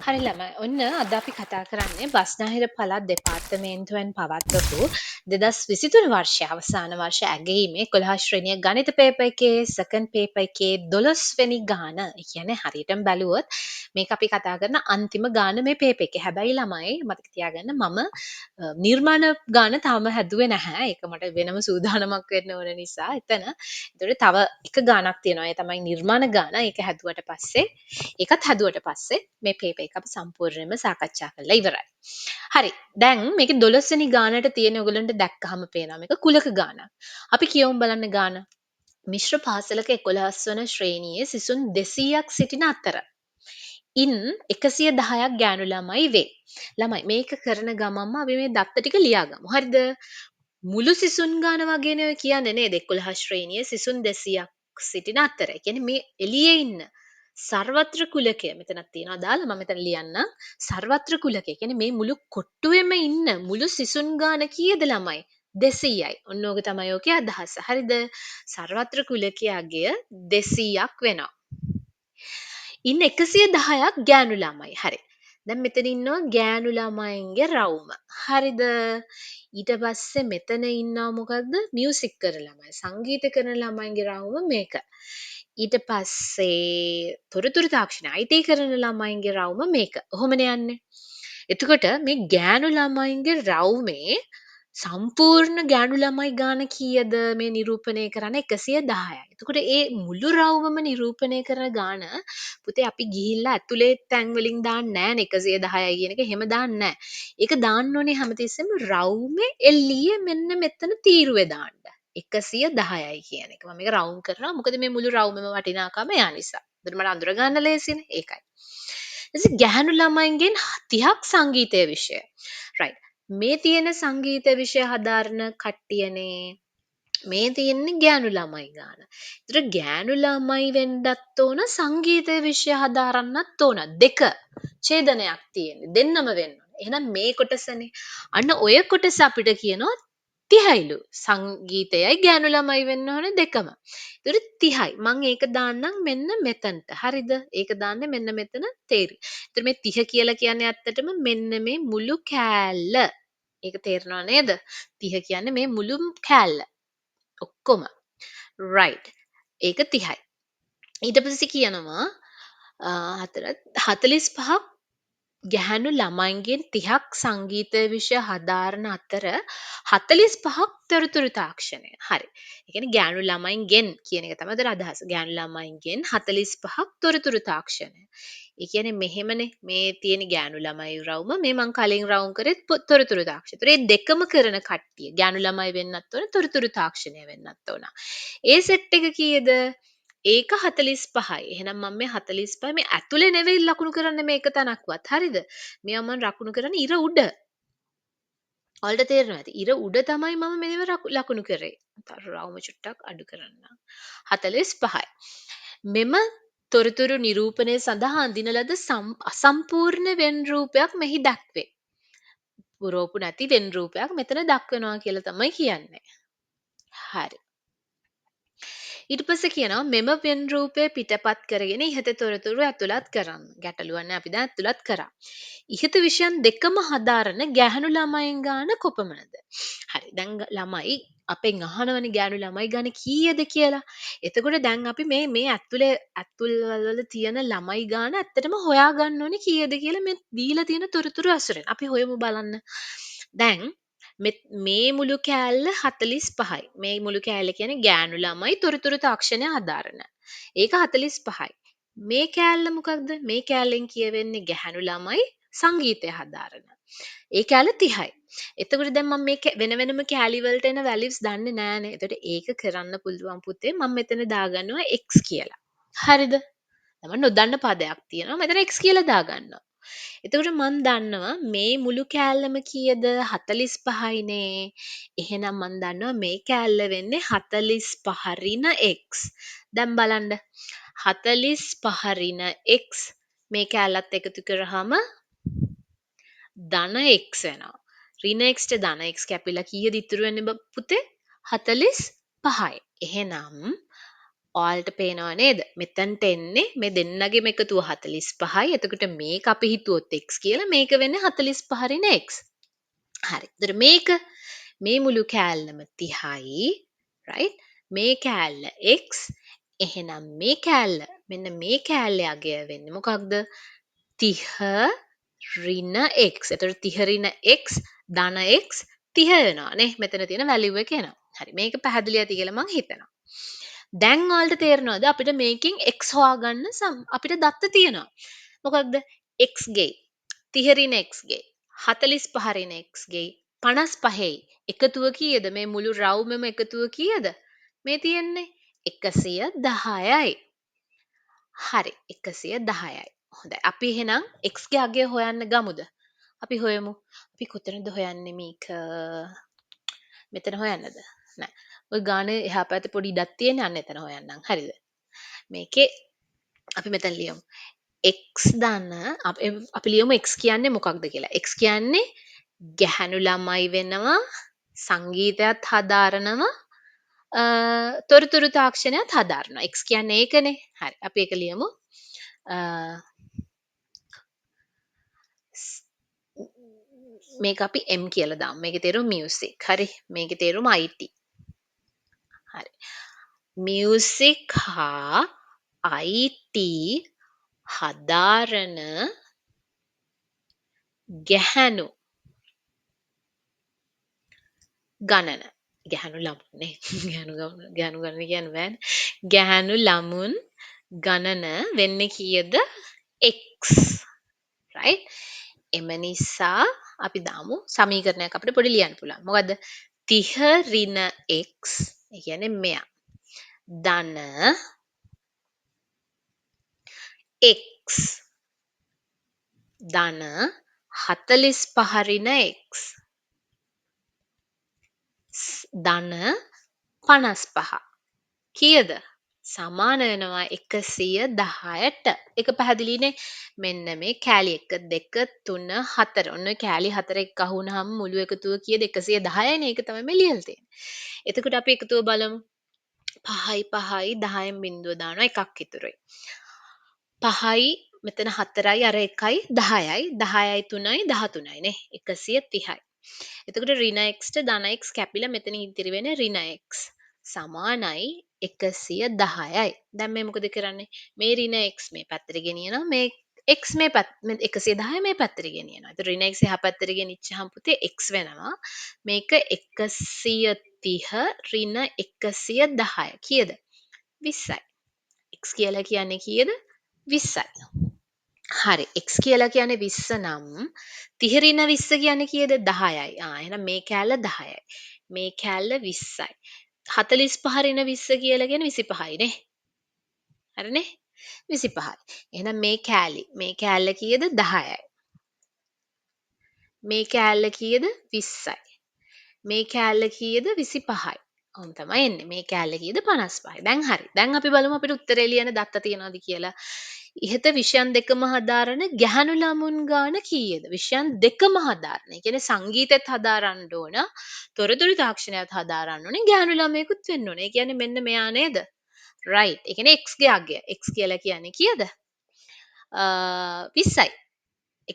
හරි ළමයි. ඔන්න අද අපි කතා කරන්නේ බස්නාහිර පළාත් දෙපාර්තමේන්තුවෙන් පවත්වපු 2023 වර්ෂයේ අවසාන වර්ෂ ඇගයීමේ 11 ශ්‍රේණිය ගණිත පේපර් එකේ සෙකන්ඩ් පේපර් එකේ 12 වෙනි ගාන. ඒ කියන්නේ හරියටම බැලුවොත් මේක අපි කතා කරන අන්තිම ගාන මේ පේපර් එකේ. හැබැයි ළමයි මතක තියාගන්න මම නිර්මාණ ගාන තාම හැදුවේ නැහැ. ඒක මට වෙනම සූදානමක් වෙන්න ඕන නිසා. එතකොට තව එක ගානක් තියෙනවා. ඒ තමයි නිර්මාණ ගාන. ඒක හැදුවට පස්සේ ඒකත් හැදුවට පස්සේ මේ පේපර් එක අපි සම්පූර්ණයෙන්ම සාකච්ඡා කරලා ඉවරයි. හරි. දැන් මේකේ 12 වෙනි ගානට තියෙන ඔයගලන්ට දැක්කහම පේනවා මේක කුලක ගානක්. අපි කියවමු බලන්න ගාන. මිශ්‍ර පාසලක 11 වන ශ්‍රේණියේ සිසුන් 200ක් සිටින අතර ඉන් 110ක් ගෑනු ළමයි වේ. ළමයි මේක කරන ගමන්ම අපි මේ දත්ත ටික ලියාගමු. හරිද? මුළු සිසුන් ගාන වගේ නෙවෙයි කියන්නේ නේද? 11 ශ්‍රේණියේ සිසුන් 200ක් සිටින අතර. ඒ කියන්නේ මේ එළියේ ඉන්න සර්වත්‍ර කුලකය මෙතනක් තියෙනවා දාලා මම මෙතන ලියන්නම්. සර්වත්‍ර කුලකය කියන්නේ මේ මුළු කොට්ටුවේම ඉන්න මුළු සිසුන් ගාන කීයද ළමයි? 200යි. ඔන්න ඕක තමයි ඕකේ අදහස. හරිද? සර්වත්‍ර කුලකයාගේ 200ක් වෙනවා. ඉන්න 110ක් ගෑනු ළමයි. හරි. දැන් මෙතන ඉන්නවා ගෑනු ළමයින්ගේ රවුම. හරිද? ඊට පස්සේ මෙතන ඉන්නවා මොකද්ද? මියුසික් කරන ළමයි. සංගීත කරන ළමයින්ගේ රවුම මේක. ඊට පස්සේ තොරතුරු තාක්ෂණ IT කරන ළමයින්ගේ රවුම මේක. ඔහොමනේ යන්නේ. එතකොට මේ ගෑනු ළමයින්ගේ රවුමේ සම්පූර්ණ ගෑනු ළමයි ගාන කීයද මේ නිරූපණය කරන්න 110යි. එතකොට ඒ මුළු රවුමම නිරූපණය කරන ගාන පුතේ අපි ගිහිල්ලා ඇතුලේ තැන් වලින් දාන්නේ නැහැ 110යි කියන එක එහෙම දාන්නේ නැහැ. ඒක දාන්න ඕනේ හැමතිස්සෙම රවුමේ එල්ලියේ මෙන්න මෙතන තීරුවේ දාන්න. 110යි කියන එක. මම මේක රවුම් කරනවා. මොකද මේ මුළු රවුමම වටිනාකම යා නිසා. එතකොට මට අඳුර ගන්න ලේසිනේ. ඒකයි. ඊට ගැහැණු ළමයින්ගෙන් 30ක් සංගීතය විෂය. right. මේ තියෙන සංගීත විෂය හදාරන කට්ටියනේ මේ තියෙන්නේ ගෑනු ළමයි ගාන. ඒතර ගෑනු ළමයි වෙන්නත් ඕන සංගීත විෂය හදාරන්නත් ඕන. දෙක ඡේදනයක් තියෙන්නේ. දෙන්නම වෙන්න ඕන. එහෙනම් මේ කොටසනේ. අන්න ඔය කොටස අපිට කියනවා 30යිලු. සංගීතයයි ගෑනු ළමයි වෙන්න ඕන දෙකම. ඒතර 30යි. මම ඒක දාන්නම් මෙන්න මෙතනට. හරිද? ඒක දාන්නේ මෙන්න මෙතන තේරි. ඒතර මේ 30 කියලා කියන්නේ ඇත්තටම මෙන්න මේ මුළු කෑල්ල. ඒක තේරෙනව නේද? 30 කියන්නේ මේ මුළු කෑල්ල. ඔක්කොම right ඒක 30යි ඊට පස්සේ කියනවා 45ක් ගැහැණු ළමයින්ගෙන් 30ක් සංගීත විෂය හදාරන අතර 45ක් තොරතුරු තාක්ෂණය. හරි. ඒ කියන්නේ ගැහැණු ළමයින්ගෙන් කියන එක තමයි ඒතර අදහස. ගැහැණු ළමයින්ගෙන් 45ක් තොරතුරු තාක්ෂණය. ඒ කියන්නේ මෙහෙමනේ මේ තියෙන ගැහැණු ළමයි රවුම මේ මං කලින් රවුම් කරේ තොරතුරු තාක්ෂණය. ඒතර මේ දෙකම කරන කට්ටිය ගැහැණු ළමයි වෙන්නත් ඕන තොරතුරු තාක්ෂණය වෙන්නත් ඕන. ඒ සෙට් එක කීයද? ඒක 45යි. එහෙනම් මම මේ 45 මේ ඇතුලේ නෙවෙයි ලකුණු කරන්නේ මේක තනක්වත්. හරිද? මේවා මම ලකුණු කරන්නේ ඉර උඩ. ඔයාලට තේරෙනවා ඇති. ඉර උඩ තමයි මම මේව ලකුණු කරේ. රවුම චුට්ටක් අඩු කරන්න. 45යි. මෙම තොරතුරු නිරූපණය සඳහා අඳින ලද අසම්පූර්ණ වෙන් රූපයක් මෙහි දක්වේ. පුරෝපු නැති වෙන් රූපයක් මෙතන දක්වනවා කියලා තමයි කියන්නේ. හරි. ඊට පස්සේ කියනවා මෙම වෙන් රූපය පිටපත් කරගෙන ඉහත තොරතුරු ඇතුළත් කරන්න. ගැටලුවක් නැහැ අපි දැන් ඇතුළත් කරා. ඉහත විෂයන් දෙකම හදාරන ගැහැණු ළමයින් ගාන කොපමණද? හරි. දැන් ළමයි අපෙන් අහනවනේ ගැහැණු ළමයි ගාන කීයද කියලා. එතකොට දැන් අපි මේ ඇතුල්වල තියෙන ළමයි ගාන ඇත්තටම හොයාගන්න ඕනේ කීයද කියලා මේ දීලා තියෙන තොරතුරු අසුරෙන්. අපි හොයමු බලන්න. දැන් මේ මුළු කෑල්ල 45යි. මේ මුළු කෑල්ල කියන්නේ ගෑනු ළමයි තොරතුරු තාක්ෂණය හදාරන. ඒක 45යි. මේ කෑල්ල මොකක්ද? මේ කෑල්ලෙන් කියවෙන්නේ ගැහැණු ළමයි සංගීතය හදාරන. ඒ කෑල්ල 30යි. එතකොට දැන් මම මේ වෙන වෙනම කෑලි වලට එන වැලියුස් දන්නේ නෑනේ. එතකොට ඒක කරන්න පුළුවන් පුතේ මම මෙතන දාගන්නවා x කියලා. හරිද? මම නොදන්න පදයක් තියෙනවා. මෙතන x කියලා දාගන්නවා. එතකොට මන් දන්නවා මේ මුළු කෑල්ලම කීයද 45යිනේ. එහෙනම් මන් දන්නවා මේ කෑල්ල වෙන්නේ 45 රින x. දැන් බලන්න 45 රින x මේ කෑල්ලත් එකතු කරාම ධන x වෙනවා. රින x ට ධන x කැපිලා කීයද ඉතුරු වෙන්නේ පුතේ? 45යි. එහෙනම් ඔයාලට පේනව නේද? මෙතනට එන්නේ මේ දෙන්නගේම එකතුව 45යි. එතකොට මේක අපි හිතුවොත් x කියලා මේක වෙන්නේ 45 රින x. හරි. එතකොට මේක මේ මුළු කෑල්ලම 30යි. right? මේ කෑල්ල x. එහෙනම් මේ කෑල්ල මෙන්න මේ කෑල්ලේ අගය වෙන්නේ මොකක්ද? 30 රින x. එතකොට 30 රින x ධන x 30 වෙනවා නේ. මෙතන තියෙන වැලියු එක එනවා. හරි. මේක පැහැදිලි ඇති කියලා මම හිතනවා. දැන් ඔයාලට තේරෙනවද අපිට මේකෙන් x හොයාගන්න අපිට දත්ත තියෙනවා. මොකක්ද? x ගේ 30 රින x ගේ 45 රින x ගේ 55යි එකතුව කීයද? මේ මුළු රවුමම එකතුව කීයද? මේ තියෙන්නේ 110යි. හරි 110යි. හොඳයි. අපි එහෙනම් x ගේ අගය හොයන්න ගමුද? අපි හොයමු. අපි කොතනද හොයන්නේ මේක? මෙතන හොයන්නද? නෑ. ඔය ගානේ එහා පැත්තේ පොඩි ඉඩක් තියෙන අන්න එතන හොයන්නම්. හරිද? මේකේ අපි මෙතන ලියමු. x ධන අපි ලියමු x කියන්නේ මොකක්ද කියලා. x කියන්නේ ගැහැණු ළමයි වෙනවා, සංගීතයත් හදාරනවා, තොරතුරු තාක්ෂණයත් හදාරනවා. x කියන්නේ ඒකනේ. හරි. අපි ඒක ලියමු. මේක අපි M කියලා දාමු. මේකේ තේරුම music. හරි. මේකේ තේරුම IT. හරි. music හා IT හදාරන ගැහැණු ගණන. ගැහැණු ළමුන්නේ. ගැහැණු ගණන කියන්න බෑනේ. ගැහැණු ළමුන් ගණන වෙන්නේ කීයද? x. right? එම නිසා අපි දාමු සමීකරණයක් අපිට පොඩි ලියන්න පුළුවන්. මොකද්ද? 30 ඍණ x ඒ කියන්නේ මෙයා. ධන x ධන 45 ඍණ x ධන 55 කීයද? සමාන වෙනවා 110ට. ඒක පැහැදිලිනේ. මෙන්න මේ කෑලි 1 2 3 4. ඔන්න කෑලි 4 එක්ක අහුනහම මුළු එකතුව කීයද? 110යිනේ. ඒක තමයි මේ ලියලා තියෙන්නේ. එතකොට අපි එකතුව බලමු. 5යි 5යි 10න් බිංදුව දානවා එකක් ඉතුරුයි. 5යි මෙතන 4යි අර 1යි 10යි 10යි 3යි 13යි නේ 130යි. එතකොට ඍණ x ට ධන x කැපිලා මෙතන ඉතිරි වෙන්නේ ඍණ x සමානයි 110යි. දැන් මේ මොකද කරන්නේ? මේ ඍණ x මේ පැත්තට ගෙනියනවා මේ x මේ 110 මේ පැත්තට ගෙනියනවා. එතකොට ඍණ x එහා පැත්තට ගෙනිච්චාම පුතේ x වෙනවා. මේක 130 ඍණ 110 කීයද? 20යි. x කියලා කියන්නේ කීයද? 20යි. හරි x කියලා කියන්නේ 20 නම් 30 ඍණ 20 කියන්නේ කීයද? 10යි. එහෙනම් මේ කෑල්ල 10යි. මේ කෑල්ල 20යි. 45 ඍණ 20 කියලා කියන්නේ 25යි නේ. හරිනේ? 25යි. එහෙනම් මේ කෑල්ල කීයද? 10යි. මේ කෑල්ල කීයද? 20යි. මේ කෑල්ල කීයද? 25යි. ඔහොම තමයි එන්නේ. මේ කෑල්ල කීයද? 55යි. දැන් හරි. දැන් අපි බලමු අපිට උත්තරේ ලියන දත්ත තියනවාද කියලා. ඉහත විෂයන් දෙකම හදාරන ගැහැණු ළමුන් ගාන කීයද? විෂයන් දෙකම හදාරන. ඒ කියන්නේ සංගීතෙත් හදාරන්න ඕන, තොරතුරු තාක්ෂණයත් හදාරන්න ඕනේ, ගැහැණු ළමයෙකුත් වෙන්න ඕනේ. ඒ කියන්නේ මෙන්න මෙයා නේද? right. ඒ කියන්නේ x ගේ අගය. x කියලා කියන්නේ කීයද? 20යි.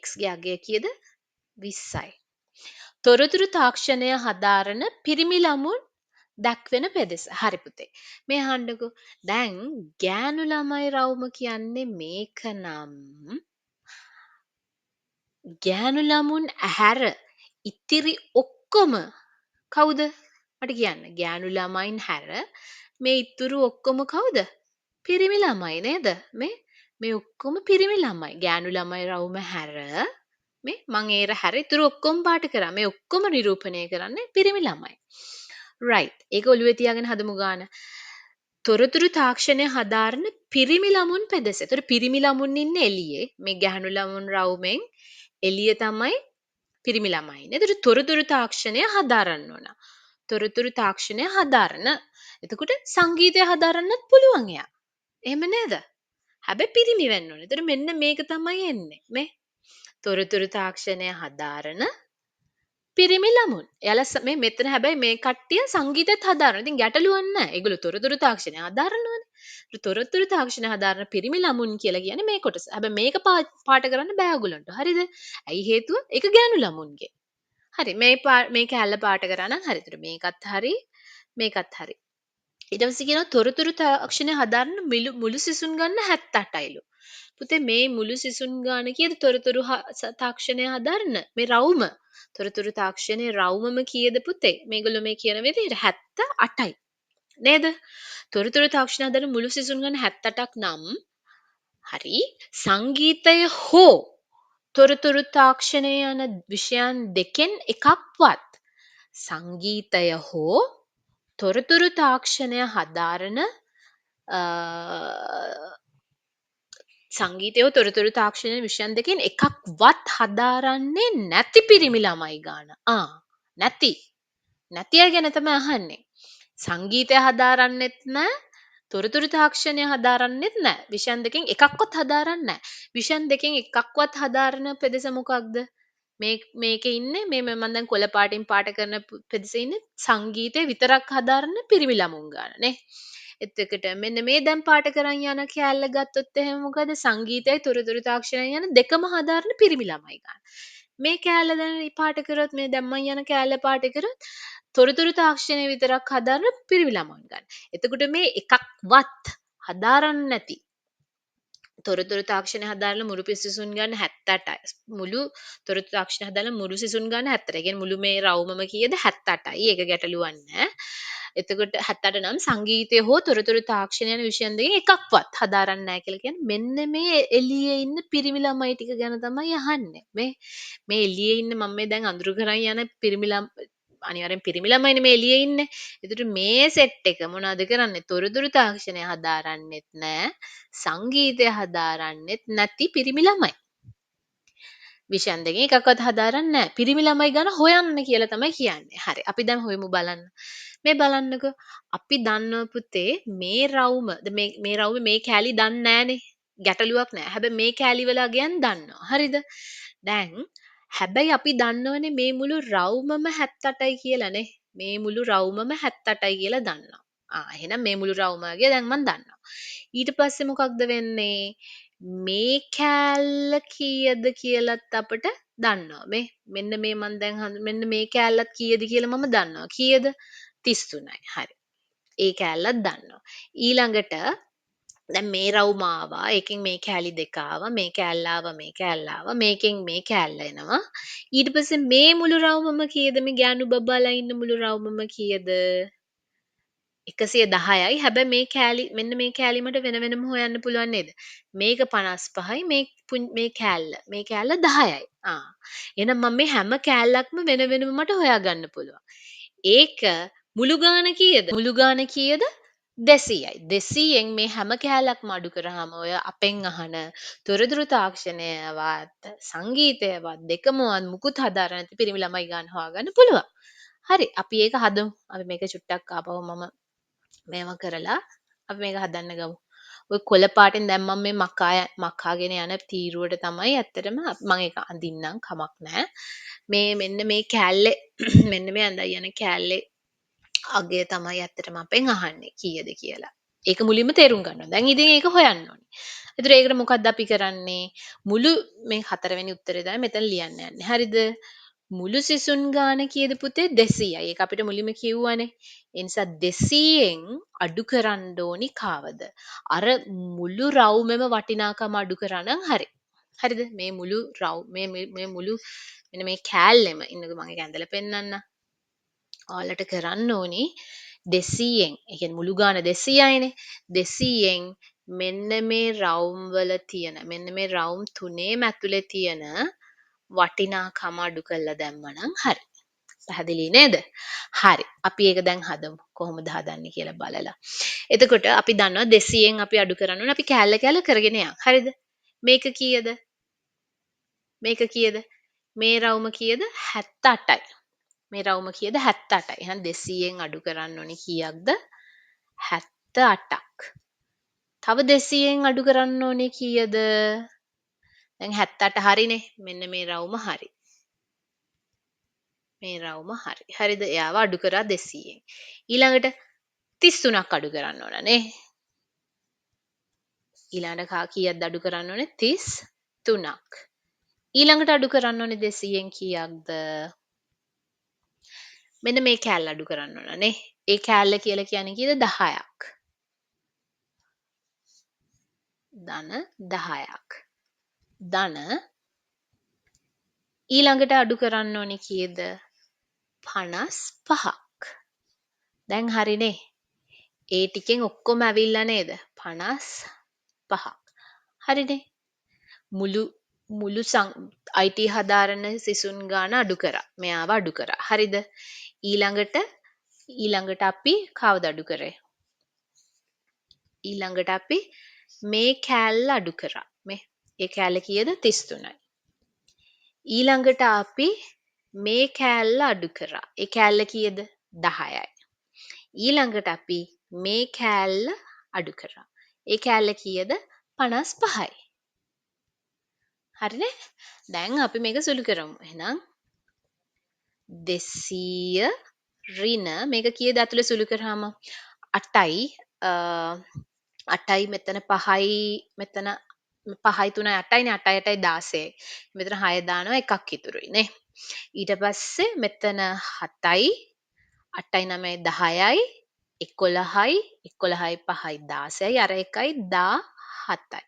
x ගේ අගය කීයද? 20යි. තොරතුරු තාක්ෂණය හදාරන පිරිමි ළමුන් දක්වන පෙදෙස. හරි පුතේ. මේ අහන්නකෝ. දැන් ගෑනු ළමයි රවුම කියන්නේ මේක නම් ගෑනු ළමුන් ඇහැර ඉතිරි ඔක්කොම කවුද? මට කියන්න. ගෑනු ළමයින් හැර මේ ඉතුරු ඔක්කොම කවුද? පිරිමි ළමයි නේද? මේ ඔක්කොම පිරිමි ළමයි. ගෑනු ළමයි රවුම හැර මේ මං ඒර හැර ඉතුරු ඔක්කොම පාට කරා. මේ ඔක්කොම නිරූපණය කරන්නේ පිරිමි ළමයි. right. ඒක ඔළුවේ තියාගෙන හදමු ගාන. තොරතුරු තාක්ෂණය හදාරන පිරිමි ළමුන් පෙදෙස. ඒතර පිරිමි ළමුන් ඉන්නේ එළියේ. මේ ගැහණු ළමුන් රවුමෙන් එළිය තමයි පිරිමි ළමයි ඉන්නේ. ඒතර තොරතුරු තාක්ෂණය හදාරන්න ඕන. තොරතුරු තාක්ෂණය හදාරන. එතකොට සංගීතය හදාරන්නත් පුළුවන් එයා. එහෙම නේද? හැබැයි පිරිමි වෙන්න ඕනේ. ඒතර මෙන්න මේක තමයි එන්නේ. මේ තොරතුරු තාක්ෂණය හදාරන පිරිමි ළමුන්. එයාලා මෙතන හැබැයි මේ කට්ටිය සංගීතෙත් හදාරනවා. ඉතින් ගැටලුවක් නැහැ. ඒගොල්ලෝ තොරතුරු තාක්ෂණය හදාරනවානේ. තොරතුරු තාක්ෂණය හදාරන පිරිමි ළමුන් කියලා කියන්නේ මේ කොටස. හැබැයි මේක පාට කරන්න බෑ ඔයගොල්ලන්ට. හරිද? ඇයි හේතුව? ඒක ගෑනු ළමුන්ගේ. හරි මේ කැල්ල පාට කරා නම් හරි. ඒතර මේකත් හරි මේකත් හරි. ඊට පස්සේ කියනවා තොරතුරු තාක්ෂණය හදාරන මුළු සිසුන් ගන්න 78යිලු. පුතේ මේ මුළු සිසුන් ගාන කීයද තොරතුරු තාක්ෂණය හදාරන මේ රවුම තොරතුරු තාක්ෂණයේ රවුමම කීයද පුතේ මේගොල්ලෝ මේ කියන විදිහට 78යි නේද තොරතුරු තාක්ෂණය හදාරන මුළු සිසුන් ගාන 78ක් නම් හරි සංගීතය හෝ තොරතුරු තාක්ෂණය යන විෂයන් දෙකෙන් එකක්වත් සංගීතය හෝ තොරතුරු තාක්ෂණය හදාරන සංගීතය තොරතුරු තාක්ෂණය විෂයන් දෙකෙන් එකක්වත් හදාරන්නේ නැති පිරිමි ළමයි ගාන. නැති. නැති අය ගැන තමයි අහන්නේ. සංගීතය හදාරන්නෙත් නැහැ. තොරතුරු තාක්ෂණය හදාරන්නෙත් නැහැ. විෂයන් දෙකෙන් එකක්වත් හදාරන්නේ නැහැ. විෂයන් දෙකෙන් එකක්වත් හදාරන පෙදෙස මොකක්ද? මේකේ ඉන්නේ මේ මම දැන් කොළ පාටින් පාට කරන පෙදෙසේ ඉන්නේ සංගීතය විතරක් හදාරන පිරිමි ළමුන් ගාන නේ. එතකොට මෙන්න මේ දැන් පාට කරන් යන කෑල්ල ගත්තොත් එහෙම මොකද සංගීතයයි තොරතුරු තාක්ෂණය යන දෙකම හදාරන පිරිමි ළමයි ගන්න. මේ කෑල්ල දැන් පාට කරොත් මේ දැන් මම යන කෑල්ල පාට කරොත් තොරතුරු තාක්ෂණය විතරක් හදාරන පිරිමි ළමයින් ගන්න. එතකොට මේ එකක්වත් හදාරන්නේ නැති තොරතුරු තාක්ෂණය හදාරන මුළු සිසුන් ගන්න 78යි. මුළු තොරතුරු තාක්ෂණය හදාරන මුළු සිසුන් ගන්න 78යි. කියන්නේ මුළු මේ රවුමම කීයද 78යි. ඒක ගැටලුවක් නැහැ. එතකොට 78 නම් සංගීතය හෝ තොරතුරු තාක්ෂණය යන විෂයන් දෙකෙන් එකක්වත් හදාරන්නේ නැහැ කියලා කියන්නේ මෙන්න මේ එළියේ ඉන්න පිරිමි ළමයි ටික ගැන තමයි අහන්නේ. මේ එළියේ ඉන්න මම මේ දැන් අඳුරු කරන් යන පිරිමි අනිවාර්යෙන් පිරිමි ළමයිනේ මේ එළියේ ඉන්නේ. ඒතර මේ සෙට් එක මොනවද කරන්නේ? තොරතුරු තාක්ෂණය හදාරන්නෙත් නැහැ. සංගීතය හදාරන්නෙත් නැති පිරිමි ළමයි. විෂයන් දෙකෙන් එකක්වත් හදාරන්නේ නැහැ. පිරිමි ළමයි ගැන හොයන්න කියලා තමයි කියන්නේ. හරි. අපි දැන් හොයමු බලන්න. මේ බලන්නකෝ. අපි දන්නවා පුතේ මේ රවුම මේ රවුමේ මේ කෑලි දන්නේ නැහනේ. ගැටලුවක් නැහැ. හැබැයි මේ කෑලි වල අගයන් දන්නවා. හරිද? දැන් හැබැයි අපි දන්නවනේ මේ මුළු රවුමම 78යි කියලානේ. මේ මුළු රවුමම 78යි කියලා දන්නවා. එහෙනම් මේ මුළු රවුමගේ දැන් මම දන්නවා. ඊට පස්සේ මොකක්ද වෙන්නේ? මේ කෑල්ල කීයද කියලත් අපිට දන්නවා. මෙන්න මේ මම දැන් මෙන්න මේ කෑල්ලත් කීයද කියලා මම දන්නවා. කීයද? 33යි. හරි. ඒ කෑල්ලත් දන්නවා. ඊළඟට දැන් මේ රවුම ආවා. ඒකෙන් මේ කෑලි දෙක ආවා. මේ කෑල්ල ආවා. මේ කෑල්ල ආවා. මේකෙන් මේ කෑල්ල එනවා. ඊට පස්සේ මේ මුළු රවුමම කීයද? මේ ගෑනු බබාලා ඉන්න මුළු රවුමම කීයද? 110යි. හැබැයි මේ කෑලි මෙන්න මේ කෑලි මට වෙන වෙනම හොයන්න පුළුවන් නේද? මේක 55යි මේ කෑල්ල. මේ කෑල්ල 10යි. එහෙනම් මම මේ හැම කෑල්ලක්ම වෙන වෙනම මට හොයාගන්න පුළුවන්. ඒක මුළු ගාන කීයද? මුළු ගාන කීයද? 200යි. 200න් මේ හැම කෑල්ලක්ම අඩු කරාම ඔය අපෙන් අහන තොරතුරු තාක්ෂණයවත් සංගීතයවත් දෙකමවත් මුකුත් හදාරන්නේ නැති පිරිමි ළමයි ගන්න හොයාගන්න පුළුවන්. හරි අපි ඒක හදමු. අපි මේක චුට්ටක් ආපහු මම මේව කරලා අපි මේක හදන්න ගමු. ඔය කොළ පාටෙන් දැන් මම මේ මකාගෙන යන තීරුවට තමයි ඇත්තටම මම ඒක අඳින්නම් කමක් නැහැ. මෙන්න මේ කෑල්ලේ මෙන්න මේ ඇඳයි යන කෑල්ලේ අගය තමයි ඇත්තටම අපෙන් අහන්නේ කීයද කියලා. ඒක මුලින්ම තේරුම් ගන්න ඕනේ. දැන් ඉතින් ඒක හොයන්න ඕනේ. ඒතර ඒකට මොකද්ද අපි කරන්නේ? මුළු මේ 4 වෙනි උත්තරේ තමයි මෙතන ලියන්න යන්නේ. හරිද? මුළු සිසුන් ගාන කීයද පුතේ 200යි. ඒක අපිට මුලින්ම කිව්වනේ. ඒ නිසා 200න් අඩු කරන්න ඕනි කාවද? අර මුළු රවුමෙම වටිනාකම අඩු කරා නම් හරි. හරිද? මේ මුළු මේ මුළු මෙන්න මේ කෑල්ලෙම ඉන්නකෝ මම ඒක ඇඳලා පෙන්නන්න. ඔයාලට කරන්න ඕනි 200න්. ඒ කියන්නේ මුළු ගාන 200යිනේ. 200න් මෙන්න මේ රවුම් වල තියෙන මෙන්න මේ රවුම් තුනේම ඇතුලේ තියෙන වටිනාකම අඩු කරලා දැම්මනම් හරි. පැහැදිලි නේද? හරි. අපි ඒක දැන් හදමු. කොහොමද හදන්නේ කියලා බලලා. එතකොට අපි දන්නවා 200න් අපි අඩු කරන්න ඕනේ. අපි කෑල්ල කෑල්ල කරගෙන යන්න. හරිද? මේක කීයද? මේක කීයද? මේ රවුම කීයද? 78යි. මේ රවුම කීයද? 78යි. එහෙනම් 200න් අඩු කරන්න ඕනේ කීයක්ද? 78ක්. තව 200න් අඩු කරන්න ඕනේ කීයද? දැන් 78 හරිනේ. මෙන්න මේ රවුම හරි. මේ රවුම හරි. හරිද? එයාව අඩු කරා 200න්. ඊළඟට 33ක් අඩු කරන්න ඕන නේ. ඊළඟට කීයක්ද අඩු කරන්න ඕනේ? 33ක්. ඊළඟට අඩු කරන්න ඕනේ 200න් කීයක්ද? මෙන්න මේ කෑල්ල අඩු කරන්න ඕන නේ. ඒ කෑල්ල කියලා කියන්නේ කීයද? 10ක්. ධන 10ක්. ධන ඊළඟට අඩු කරන්න ඕනේ කීයද? 55ක්. දැන් හරිනේ. ඒ ටිකෙන් ඔක්කොම ඇවිල්ලා නේද? 55ක්. හරිනේ. මුළු මුළු IT හදාරන සිසුන් ගාන අඩු කරා. මෙයාව අඩු කරා. හරිද? ඊළඟට අපි කවුද අඩු කරේ? ඊළඟට අපි මේ කෑල්ල අඩු කරා. ඒ කෑල්ල කීයද? 33යි. ඊළඟට අපි මේ කෑල්ල අඩු කරා. ඒ කෑල්ල කීයද? 10යි. ඊළඟට අපි මේ කෑල්ල අඩු කරා. ඒ කෑල්ල කීයද? 55යි. හරිනේ? දැන් අපි මේක සුළු කරමු. එහෙනම් 200 ඍණ මේක කීයද ඇතුලේ සුළු කරාම 8යි 8යි මෙතන 5යි මෙතන 5යි 3යි 8යිනේ 8යි 8යි 16යි. මෙතන 6 දානවා එකක් ඉතුරුයි නේ. ඊට පස්සේ මෙතන 7යි 8යි 9යි 10යි 11යි 11යි 5යි 16යි අර එකයි 17යි.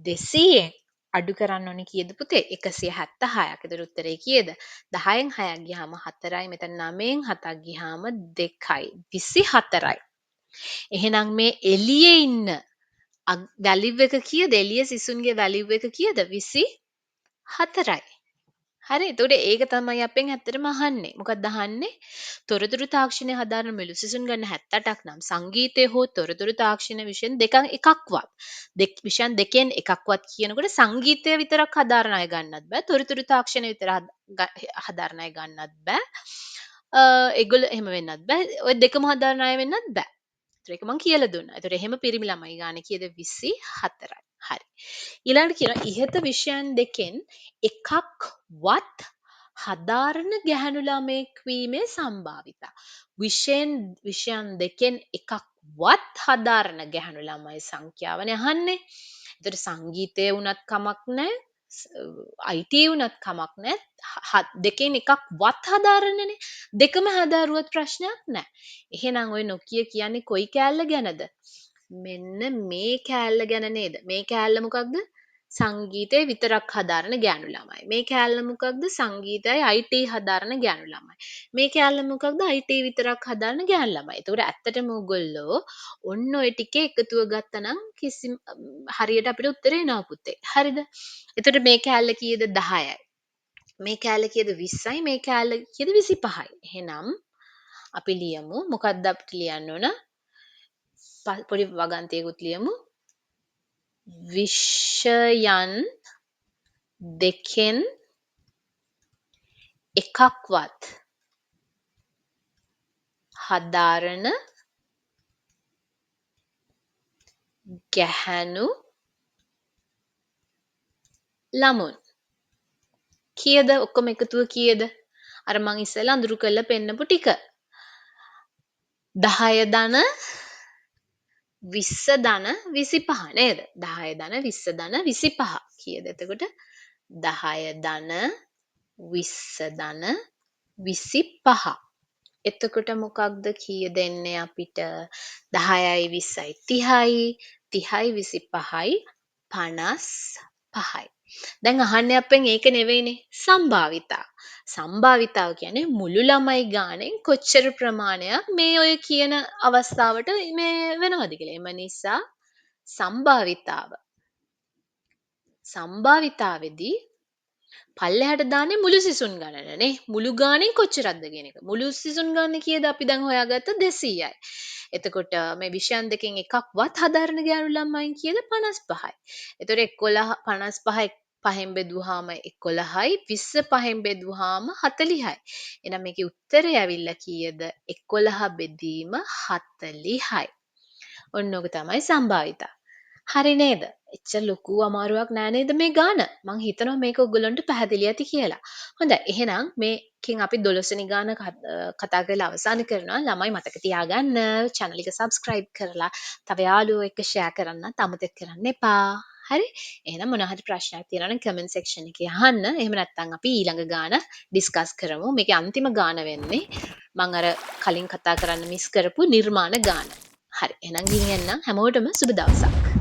200න් අඩු කරන්න ඕනේ කීයද පුතේ? 176ක්. ඒතර උත්තරේ කීයද? 10න් 6ක් ගියාම 4යි. මෙතන 9න් 7ක් ගියාම 2යි. 24යි. එහෙනම් මේ එළියේ ඉන්න වැලිව් එක කීයද? එළිය සිසුන්ගේ වැලිව් එක කීයද? 24යි. හරි. එතකොට ඒක තමයි අපෙන් ඇත්තටම අහන්නේ. මොකක්ද අහන්නේ? තොරතුරු තාක්ෂණය හදාරන මිළු සිසුන් ගන්න 78ක් නම් සංගීතය හෝ තොරතුරු තාක්ෂණ විෂයෙන් එකක්වත් විෂයන් දෙකෙන් එකක්වත් කියනකොට සංගීතය විතරක් හදාරන අය ගන්නත් බෑ. තොරතුරු තාක්ෂණය විතර හදාරන අය ගන්නත් බෑ. ඒගොල්ලෝ එහෙම වෙන්නත් බෑ. ඔය දෙකම හදාරන අය වෙන්නත් බෑ. ඒක මං කියලා දුන්නා. ඒතකොට එහෙම පිරිමි ළමයි ගානේ කීයද? 24යි. හරි. ඊළඟට කියනවා ඉහත විෂයන් දෙකෙන් එකක්වත් හදාරන ගැහැණු ළමයෙක් වීමේ සම්භාවිතා. විෂයන් දෙකෙන් එකක්වත් හදාරන ගැහැණු ළමයි සංඛ්‍යාවනේ අහන්නේ. ඒතකොට සංගීතය වුණත් කමක් නැහැ. IT වුණත් කමක් නැහැ. දෙකෙන් එකක්වත් හදාරන්නනේ. දෙකම හදාරුවත් ප්‍රශ්නයක් නැහැ. එහෙනම් ඔය නොකිය කියන්නේ කොයි කෑල්ල ගැනද? මෙන්න මේ කෑල්ල ගැන නේද? මේ කෑල්ල මොකක්ද? සංගීතය විතරක් හදාරන ගෑනු ළමයි. මේ කෑල්ල මොකක්ද? සංගීතයයි IT හදාරන ගෑනු ළමයි. මේ කෑල්ල මොකක්ද? IT විතරක් හදාරන ගෑනු ළමයි. ඒතකොට ඇත්තටම ඕගොල්ලෝ ඔන්න ඔය ටිකේ එකතුව ගත්තනම් කිසිම හරියට අපිට උත්තරේ එනවා පුතේ. හරිද? එතකොට මේ කෑල්ල කීයද? 10යි. මේ කෑල්ල කීයද? 20යි. මේ කෑල්ල කීයද? 25යි. එහෙනම් අපි ලියමු. මොකක්ද අපිට ලියන්න ඕන? පොඩි වගන්තියකුත් ලියමු. විෂයන් දෙකෙන් එකක්වත් හදාරන ගැහැණු ළමුන් කීයද? ඔක්කොම එකතුව කීයද? අර මං ඉස්සෙල්ලා අඳුරු කරලා පෙන්නපු ටික. 10 ධන 20 ධන 25 නේද? 10 ධන 20 ධන 25 කීයද එතකොට? 10 ධන 20 ධන 25. එතකොට මොකක්ද කීය දෙන්නේ අපිට? 10යි 20යි 30යි 30යි 25යි 55යි. දැන් අහන්නේ අපෙන් ඒක නෙවෙයිනේ සම්භාවිතා. සම්භාවිතාව කියන්නේ මුළු ළමයි ගානෙන් කොච්චර ප්‍රමාණයක් මේ ඔය කියන අවස්ථාවට මේ වෙනවද කියලා. එම නිසා සම්භාවිතාවේදී පල්ලෙහාට දාන්නේ මුළු සිසුන් ගණනනේ. මුළු ගානෙන් කොච්චරක්ද කියන එක. මුළු සිසුන් ගණන කීයද අපි දැන් හොයාගත්ත 200යි. එතකොට මේ විෂයන් දෙකෙන් එකක්වත් හදාරන ගෑනු ළමයින් කීයද? 55යි. එතකොට 11 55 5න් බෙදුවාම 11යි 20 5න් බෙදුවාම 40යි. එහෙනම් මේකේ උත්තරය ඇවිල්ලා කීයද? 11 බෙදීම 40යි. ඔන්න ඔක තමයි සම්භාවිතා. හරි නේද? එච්චර ලොකු අමාරුවක් නෑ නේද මේ ගාන? මං හිතනවා මේක ඔයගොල්ලන්ට පැහැදිලි ඇති කියලා. හොඳයි එහෙනම් මේකෙන් අපි 12 වෙනි ගාන කතා කරලා අවසන් කරනවා. ළමයි මතක තියාගන්න channel එක subscribe කරලා තව යාළුවෝ එක්ක share කරන්නත් අමතක කරන්න එපා. හරි? එහෙනම් මොනවා හරි ප්‍රශ්නයක් තියෙනවා නම් comment section එකේ අහන්න. එහෙම නැත්නම් අපි ඊළඟ ගාන discuss කරමු. මේකේ අන්තිම ගාන වෙන්නේ මං අර කලින් කතා කරන්න මිස් කරපු නිර්මාණ ගාන. හරි එහෙනම් ගිහින් එන්නම් හැමෝටම සුබ දවසක්.